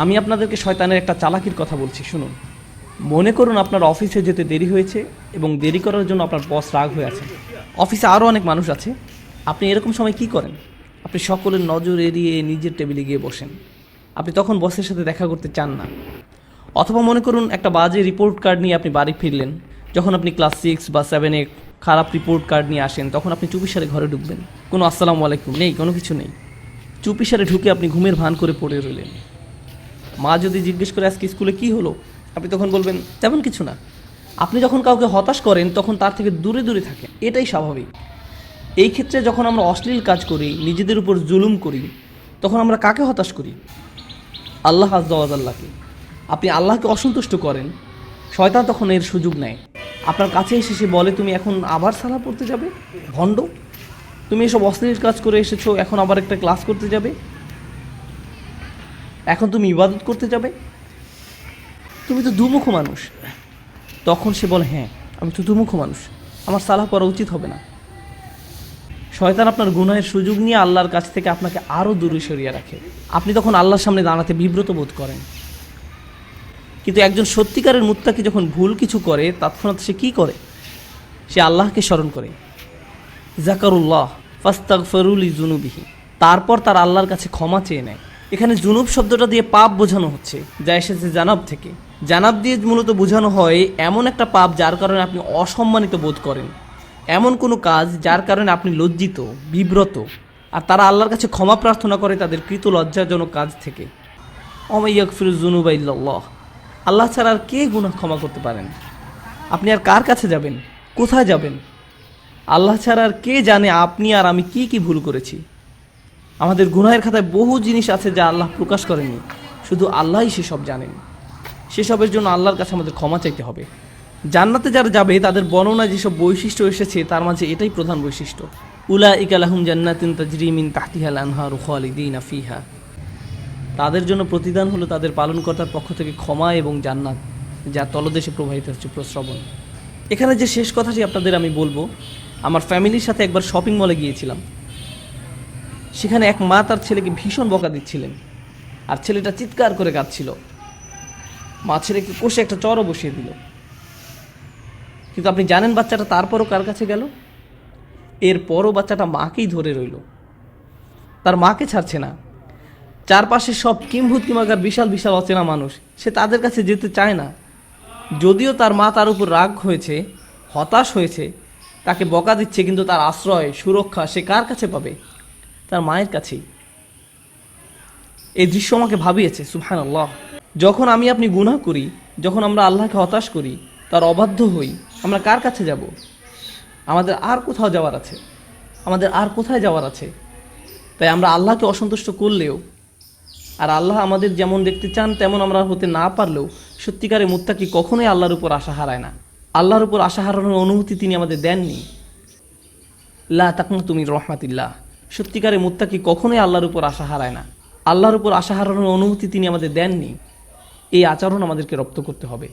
আমি আপনাদেরকে শয়তানের একটা চালাকির কথা বলছি, শুনুন। মনে করুন আপনার অফিসে যেতে দেরি হয়েছে এবং দেরি করার জন্য আপনার বস রাগ হয়ে আছে। অফিসে আরও অনেক মানুষ আছে। আপনি এরকম সময় কি করেন? আপনি সকলের নজর এড়িয়ে নিজের টেবিলে গিয়ে বসেন। আপনি তখন বসের সাথে দেখা করতে চান না। অথবা মনে করুন একটা বাজে রিপোর্ট কার্ড নিয়ে আপনি বাড়ি ফিরলেন। যখন আপনি ক্লাস 6 বা 7-এ খারাপ রিপোর্ট কার্ড নিয়ে আসেন, তখন আপনি চুপিসারে ঘরে ঢুকবেন। কোনো আসসালামু আলাইকুম নেই, কোনো কিছু নেই। চুপিসারে ঢুকে আপনি ঘুমের ভান করে পড়ে রইলেন। মা যদি জিজ্ঞেস করে আজকে স্কুলে কি হলো, আপনি তখন বলবেন তেমন কিছু না। আপনি যখন কাউকে হতাশ করেন তখন তার থেকে দূরে দূরে থাকেন, এটাই স্বাভাবিক। এই ক্ষেত্রে যখন আমরা অশ্লীল কাজ করি, নিজেদের উপর জুলুম করি, তখন আমরা কাকে হতাশ করি? আল্লাহ আযজা ওয়া জাল্লাকে। আপনি আল্লাহকে অসন্তুষ্ট করেন, শয়তান তখন এর সুযোগ নেয়। আপনার কাছে এসে সে বলে, তুমি এখন আবার সালাহ পড়তে যাবে? ভণ্ড, তুমি এসব অশ্লীল কাজ করে এসেছো, এখন আবার একটা ক্লাস করতে যাবে? এখন তুমি ইবাদত করতে যাবে? তুমি তো দুমুখ মানুষ। তখন সে বলে, হ্যাঁ আমি তো দুমুখ মানুষ, আমার সালাহ পড়া উচিত হবে না। শয়তান আপনার গুনাহের সুযোগ নিয়ে আল্লাহর কাছ থেকে আপনাকে আরও দূরে সরিয়ে রাখে। আপনি তখন আল্লাহর সামনে দাঁড়াতে বিব্রত বোধ করেন। কিন্তু একজন সত্যিকারের মুত্তাকি যখন ভুল কিছু করে, তৎক্ষণাৎ সে কী করে? সে আল্লাহকে স্মরণ করে। জাকারুল্লাহ ফাস্তাগফিরু লিযুনুবিহি, তারপর তার আল্লাহর কাছে ক্ষমা চেয়ে নেয়। এখানে জুনুব শব্দটা দিয়ে পাপ বোঝানো হচ্ছে, যা এসেছে জানাব থেকে। জানাব দিয়ে মূলত বোঝানো হয় এমন একটা পাপ যার কারণে আপনি অসম্মানিত বোধ করেন, এমন কোনো কাজ যার কারণে আপনি লজ্জিত, বিব্রত। আর তারা আল্লাহর কাছে ক্ষমা প্রার্থনা করে তাদের কৃত লজ্জাজনক কাজ থেকে। ওয়া ইয়াগফিরুয যুনুবা ইল্লাল্লাহ, আল্লাহ ছাড়া আর কে গুনাহ ক্ষমা করতে পারেন? আপনি আর কার কাছে যাবেন? কোথায় যাবেন? আল্লাহ ছাড়া আর কে জানে আপনি আর আমি কি কি ভুল করেছি? আমাদের গুনাহের খাতায় বহু জিনিস আছে যা আল্লাহ প্রকাশ করেনি, শুধু আল্লাহই সেসব জানেন। সেসবের জন্য আল্লাহর কাছে আমাদের ক্ষমা চাইতে হবে। জান্নাতে যারা যাবে তাদের বর্ণনায় যেসব বৈশিষ্ট্য এসেছে তার মাঝে এটাই প্রধান বৈশিষ্ট্য। উলাইকা লাহুম জান্নাতুন তাজরি মিন তাহতিহাল আনহারু খালিদিনা ফিহা, তাদের জন্য প্রতিদান হলো তাদের পালনকর্তার পক্ষ থেকে ক্ষমা এবং জান্নাত, যা তলদেশে প্রবাহিত হচ্ছে প্রস্রবণ। এখানে যে শেষ কথাটি আপনাদের আমি বলবো, আমার ফ্যামিলির সাথে একবার শপিং মলে গিয়েছিলাম। সেখানে এক মা তার ছেলেকে ভীষণ বকা দিচ্ছিলেন, আর ছেলেটা চিৎকার করে কাঁদছিল। মা ছেলেকে কষে একটা চড়ও বসিয়ে দিল। কিন্তু আপনি জানেন বাচ্চাটা তারপরও কার কাছে গেল? এরপরও বাচ্চাটা মাকেই ধরে রইল, তার মাকে ছাড়ছে না। চারপাশে সব কিম্ভূত কিমাকার বিশাল বিশাল অচেনা মানুষ, সে তাদের কাছে যেতে চায় না। যদিও তার মা তার উপর রাগ হয়েছে, হতাশ হয়েছে, তাকে বকা দিচ্ছে, কিন্তু তার আশ্রয় সুরক্ষা সে কার কাছে পাবে? তার মায়ের কাছেই। এই দৃশ্য আমাকে ভাবিয়েছে, সুবহানাল্লাহ। যখন আমি আপনি গুনাহ করি, যখন আমরা আল্লাহকে হতাশ করি, তার অবাধ্য হই, আমরা কার কাছে যাব? আমাদের আর কোথাও যাওয়ার আছে? আমাদের আর কোথায় যাওয়ার আছে? তাই আমরা আল্লাহকে অসন্তুষ্ট করলেও, আর আল্লাহ আমাদের যেমন দেখতে চান তেমন আমরা হতে না পারলেও, সত্যিকারের মুত্তাকি কখনোই আল্লাহর উপর আশা হারায় না। আল্লাহর উপর আশা হারানোর অনুমতি তিনি আমাদের দেননি। লা তাকনাতু মির রাহমাতিল্লাহ, সত্যিকারের মুত্তাকি কখনোই আল্লাহর উপর আশা হারায় না। আল্লাহর উপর আশা হারানোর অনুমতি তিনি আমাদের দেননি। এই আচরণ আমাদেরকে রপ্ত করতে হবে।